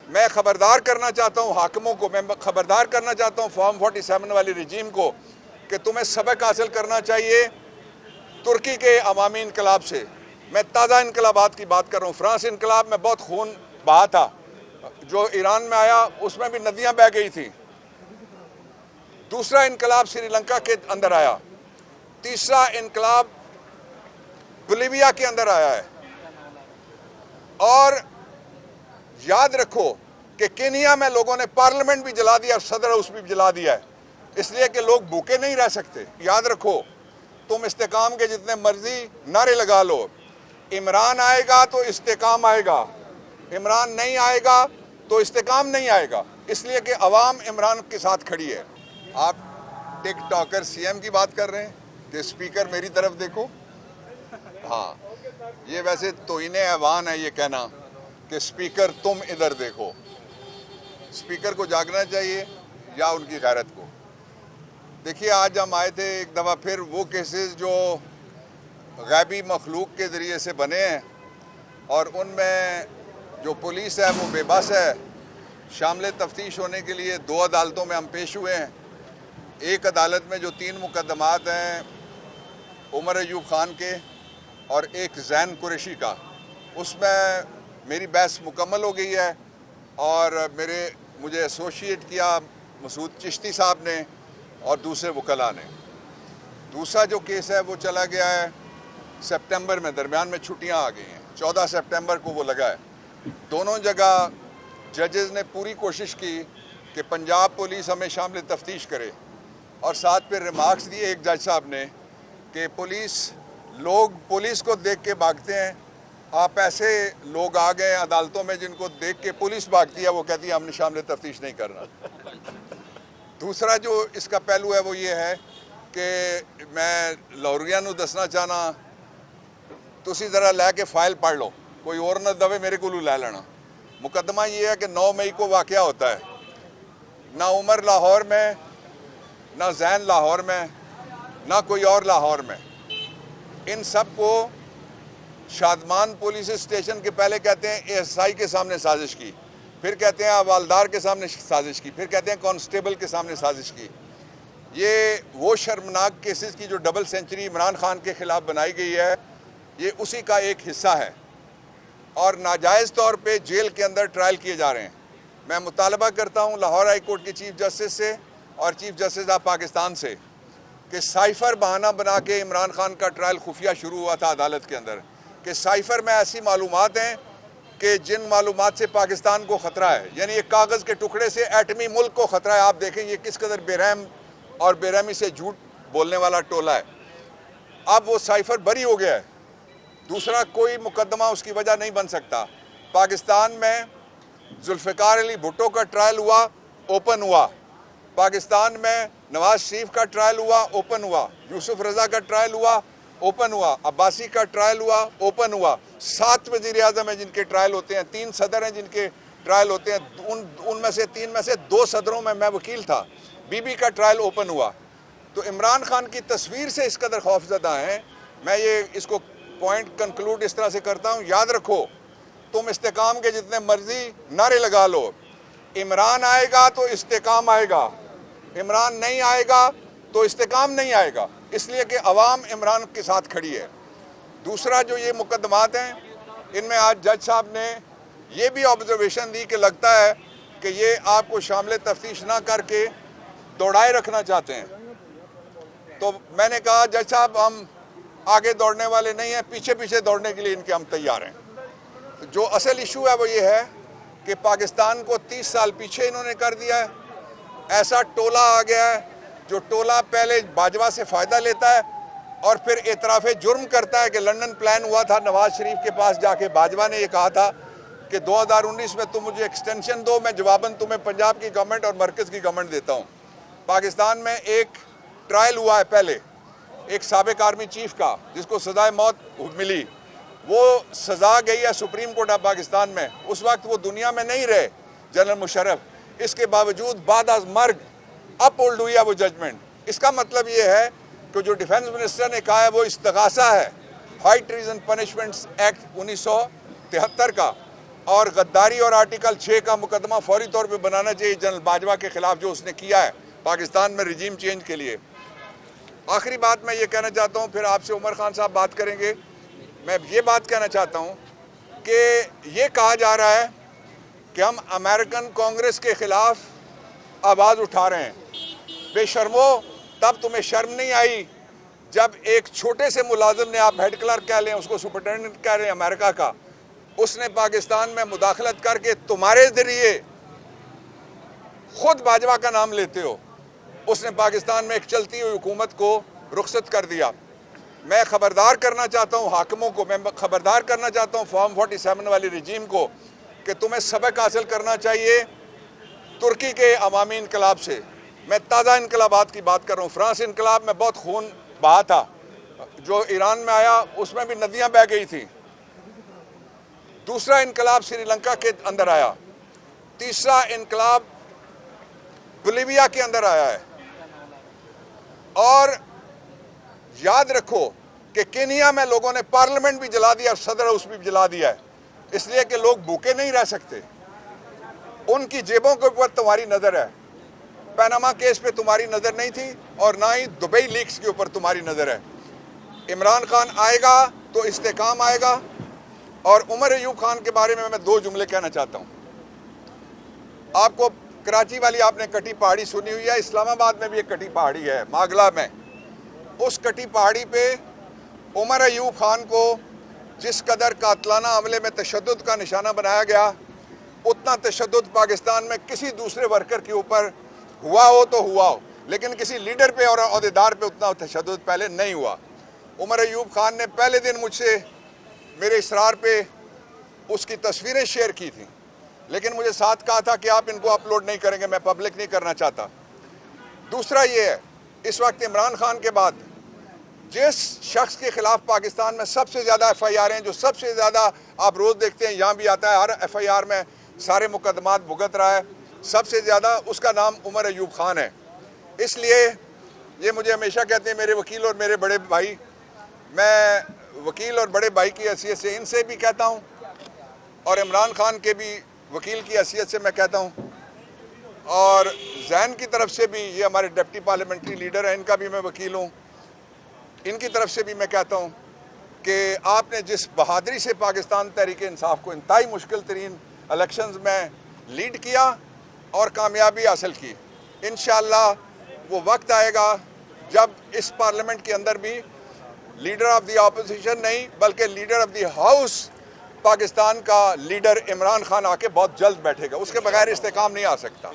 میں خبردار کرنا چاہتا ہوں حاکموں کو، میں خبردار کرنا چاہتا ہوں فارم 47 والی رجیم کو کہ تمہیں سبق حاصل کرنا چاہیے ترکی کے عوامی انقلاب سے۔ میں تازہ انقلابات کی بات کر رہا ہوں۔ فرانس انقلاب میں بہت خون بہا تھا، جو ایران میں آیا اس میں بھی ندیاں بہہ گئی تھیں۔ دوسرا انقلاب سری لنکا کے اندر آیا، تیسرا انقلاب بولیویا کے اندر آیا ہے، اور یاد رکھو کہ کینیا میں لوگوں نے پارلیمنٹ بھی جلا دیا اور صدر ہاؤس بھی جلا دیا ہے، اس لیے کہ لوگ بھوکے نہیں رہ سکتے۔ یاد رکھو، تم استحکام کے جتنے مرضی نعرے لگا لو، عمران آئے گا تو استحکام آئے گا، عمران نہیں آئے گا تو استحکام نہیں آئے گا، اس لیے کہ عوام عمران کے ساتھ کھڑی ہے۔ آپ ٹک ٹاکر سی ایم کی بات کر رہے ہیں کہ سپیکر میری طرف دیکھو۔ ہاں، یہ ویسے توہین ایوان ہے یہ کہنا کہ سپیکر تم ادھر دیکھو۔ سپیکر کو جاگنا چاہیے یا ان کی غیرت کو۔ دیکھیے، آج ہم آئے تھے ایک دفعہ پھر وہ کیسز جو غیبی مخلوق کے ذریعے سے بنے ہیں، اور ان میں جو پولیس ہے وہ بے بس ہے۔ شامل تفتیش ہونے کے لیے 2 عدالتوں میں ہم پیش ہوئے ہیں۔ ایک عدالت میں جو 3 مقدمات ہیں عمر ایوب خان کے اور ایک زین قریشی کا، اس میں میری بحث مکمل ہو گئی ہے، اور مجھے ایسوشیٹ کیا مسعود چشتی صاحب نے اور دوسرے وکلاء نے۔ دوسرا جو کیس ہے وہ چلا گیا ہے سپٹمبر میں، درمیان میں چھٹیاں آ گئی ہیں، 14 سپٹمبر کو وہ لگا ہے۔ دونوں جگہ ججز نے پوری کوشش کی کہ پنجاب پولیس ہمیں شامل تفتیش کرے، اور ساتھ پہ ریمارکس دیے ایک جج صاحب نے کہ لوگ پولیس کو دیکھ کے بھاگتے ہیں، آپ ایسے لوگ آ گئے عدالتوں میں جن کو دیکھ کے پولیس بھاگتی ہے، وہ کہتی ہے ہم نے شامل تفتیش نہیں کرنا۔ دوسرا جو اس کا پہلو ہے وہ یہ ہے کہ میں لاہوریاں نو دسنا چاہنا، تسی ذرا لے کے فائل پڑھ لو، کوئی اور نہ دے میرے کو لے لینا۔ مقدمہ یہ ہے کہ 9 مئی کو واقعہ ہوتا ہے، نہ عمر لاہور میں، نہ زین لاہور میں، نہ کوئی اور لاہور میں۔ ان سب کو شادمان پولیس اسٹیشن کے پہلے کہتے ہیں ASI کے سامنے سازش کی، پھر کہتے ہیں حوالدار کے سامنے سازش کی، پھر کہتے ہیں کانسٹیبل کے سامنے سازش کی۔ یہ وہ شرمناک کیسز کی جو ڈبل سینچری عمران خان کے خلاف بنائی گئی ہے، یہ اسی کا ایک حصہ ہے، اور ناجائز طور پہ جیل کے اندر ٹرائل کیے جا رہے ہیں۔ میں مطالبہ کرتا ہوں لاہور ہائی کورٹ کے چیف جسٹس سے اور چیف جسٹس آف پاکستان سے کہ سائفر بہانہ بنا کے عمران خان کا ٹرائل خفیہ شروع ہوا تھا عدالت کے اندر، کہ سائفر میں ایسی معلومات ہیں کہ جن معلومات سے پاکستان کو خطرہ ہے، یعنی ایک کاغذ کے ٹکڑے سے ایٹمی ملک کو خطرہ ہے۔ آپ دیکھیں یہ کس قدر بے رحم اور بے رحمی سے جھوٹ بولنے والا ٹولہ ہے۔ اب وہ سائفر بری ہو گیا ہے، دوسرا کوئی مقدمہ اس کی وجہ نہیں بن سکتا۔ پاکستان میں ذوالفقار علی بھٹو کا ٹرائل ہوا، اوپن ہوا۔ پاکستان میں نواز شریف کا ٹرائل ہوا، اوپن ہوا۔ یوسف رضا کا ٹرائل ہوا، اوپن ہوا۔ عباسی کا ٹرائل ہوا، اوپن ہوا۔ 7 وزیر اعظم ہیں جن کے ٹرائل ہوتے ہیں، 3 صدر ہیں جن کے ٹرائل ہوتے ہیں، ان میں سے 3 میں سے 2 صدروں میں وکیل تھا۔ بی بی کا ٹرائل اوپن ہوا۔ تو عمران خان کی تصویر سے اس قدر خوفزدہ ہیں۔ میں اس کو پوائنٹ کنکلوڈ اس طرح سے کرتا ہوں، یاد رکھو، تم استحکام کے جتنے مرضی نعرے لگا لو، عمران آئے گا تو استحکام آئے گا، عمران نہیں آئے گا تو استحکام نہیں آئے گا، اس لیے کہ عوام عمران کے ساتھ کھڑی ہے۔ دوسرا جو یہ مقدمات ہیں، ان میں آج جج صاحب نے یہ بھی آبزرویشن دی کہ لگتا ہے کہ یہ آپ کو شامل تفتیش نہ کر کے دوڑائے رکھنا چاہتے ہیں۔ تو میں نے کہا جج صاحب ہم آگے دوڑنے والے نہیں ہیں، پیچھے پیچھے دوڑنے کے لیے ان کے ہم تیار ہیں۔ جو اصل ایشو ہے وہ یہ ہے کہ پاکستان کو 30 سال پیچھے انہوں نے کر دیا ہے۔ ایسا ٹولہ آ گیا ہے جو ٹولہ پہلے باجوہ سے فائدہ لیتا ہے اور پھر اعتراف جرم کرتا ہے کہ لنڈن پلان ہوا تھا نواز شریف کے پاس جا کے، باجوہ نے یہ کہا تھا کہ 2019 میں تم مجھے ایکسٹینشن دو، میں جواباً تمہیں پنجاب کی گورنمنٹ اور مرکز کی گورنمنٹ دیتا ہوں۔ پاکستان میں ایک ٹرائل ہوا ہے پہلے ایک سابق آرمی چیف کا جس کو سزائے موت ملی، وہ سزا گئی ہے سپریم کورٹ آف پاکستان میں۔ اس وقت وہ دنیا میں نہیں رہے جنرل مشرف، اس کے باوجود بعد از مرگ اپ ہولڈ ہوئی ہے وہ ججمنٹ۔ اس کا مطلب یہ ہے کہ جو ڈیفنس منسٹر نے کہا ہے وہ استغاثہ ہے ہائی ٹریزن پنشمنٹس ایکٹ 1973 کا، اور غداری اور آرٹیکل 6 کا مقدمہ فوری طور پہ بنانا چاہیے جنرل باجوہ کے خلاف جو اس نے کیا ہے پاکستان میں رجیم چینج کے لیے۔ آخری بات میں یہ کہنا چاہتا ہوں، پھر آپ سے عمر خان صاحب بات کریں گے۔ میں یہ بات کہنا چاہتا ہوں کہ یہ کہا جا رہا ہے کہ ہم امریکن کانگریس کے خلاف آواز اٹھا رہے ہیں۔ بے شرمو، تب تمہیں شرم نہیں آئی جب ایک چھوٹے سے ملازم نے، آپ ہیڈ کلرک کہہ لیں، اس کو سپرنٹینڈنٹ کہہ رہے ہیں امریکہ کا، اس نے پاکستان میں مداخلت کر کے تمہارے ذریعے، خود باجوہ کا نام لیتے ہو، اس نے پاکستان میں ایک چلتی ہوئی حکومت کو رخصت کر دیا۔ میں خبردار کرنا چاہتا ہوں حاکموں کو، میں خبردار کرنا چاہتا ہوں فارم 47 والی رجیم کو کہ تمہیں سبق حاصل کرنا چاہیے ترکی کے عوامی انقلاب سے۔ میں تازہ انقلابات کی بات کر رہا ہوں۔ فرانس انقلاب میں بہت خون بہا تھا، جو ایران میں آیا اس میں بھی ندیاں بہہ گئی تھیں۔ دوسرا انقلاب سری لنکا کے اندر آیا، تیسرا انقلاب بولیویا کے اندر آیا ہے، اور یاد رکھو کہ کینیا میں لوگوں نے پارلیمنٹ بھی جلا دیا اور صدر ہاؤس بھی جلا دیا ہے، اس لیے کہ لوگ بھوکے نہیں رہ سکتے۔ ان کی جیبوں کے اوپر تمہاری نظر ہے، پیناما کیس پہ تمہاری نظر نہیں تھی، اور نہ ہی دبئی لیکس کے اوپر تمہاری نظر ہے۔ عمران خان آئے گا تو استحکام آئے گا۔ اور عمر ایوب خان کے بارے میں 2 جملے کہنا چاہتا ہوں۔ آپ کو کراچی والی آپ نے کٹی پہاڑی سنی ہوئی ہے، اسلام آباد میں بھی ایک کٹی پہاڑی ہے ماگلا میں۔ اس کٹی پہاڑی پہ عمر ایوب خان کو جس قدر قاتلانہ حملے میں تشدد کا نشانہ بنایا گیا، اتنا تشدد پاکستان میں کسی دوسرے ورکر کے اوپر ہوا ہو تو ہوا ہو، لیکن کسی لیڈر پہ اور عہدیدار پہ اتنا تشدد پہلے نہیں ہوا۔ عمر ایوب خان نے پہلے دن مجھ سے میرے اصرار پہ اس کی تصویریں شیئر کی تھیں، لیکن مجھے ساتھ کہا تھا کہ آپ ان کو اپلوڈ نہیں کریں گے، میں پبلک نہیں کرنا چاہتا۔ دوسرا یہ ہے، اس وقت عمران خان کے بعد جس شخص کے خلاف پاکستان میں سب سے زیادہ ایف آئی آر ہیں، جو سب سے زیادہ آپ روز دیکھتے ہیں، یہاں بھی آتا ہے، ہر ایف آئی آر میں سارے مقدمات بھگت رہا ہے، سب سے زیادہ اس کا نام عمر ایوب خان ہے۔ اس لیے یہ مجھے ہمیشہ کہتے ہیں میرے وکیل اور میرے بڑے بھائی، میں وکیل اور بڑے بھائی کی حیثیت سے ان سے بھی کہتا ہوں، اور عمران خان کے بھی وکیل کی حیثیت سے میں کہتا ہوں، اور زین کی طرف سے بھی، یہ ہمارے ڈپٹی پارلیمنٹری لیڈر ہیں، ان کا بھی میں وکیل ہوں، ان کی طرف سے بھی میں کہتا ہوں کہ آپ نے جس بہادری سے پاکستان تحریک انصاف کو انتہائی مشکل ترین الیکشنز میں لیڈ کیا اور کامیابی حاصل کی، انشاءاللہ وہ وقت آئے گا جب اس پارلیمنٹ کے اندر بھی لیڈر آف دی اپوزیشن نہیں بلکہ leader of the house Pakistan کا لیڈر عمران خان آ کے بہت جلد بیٹھے گا، اس کے بغیر استحکام نہیں آ سکتا۔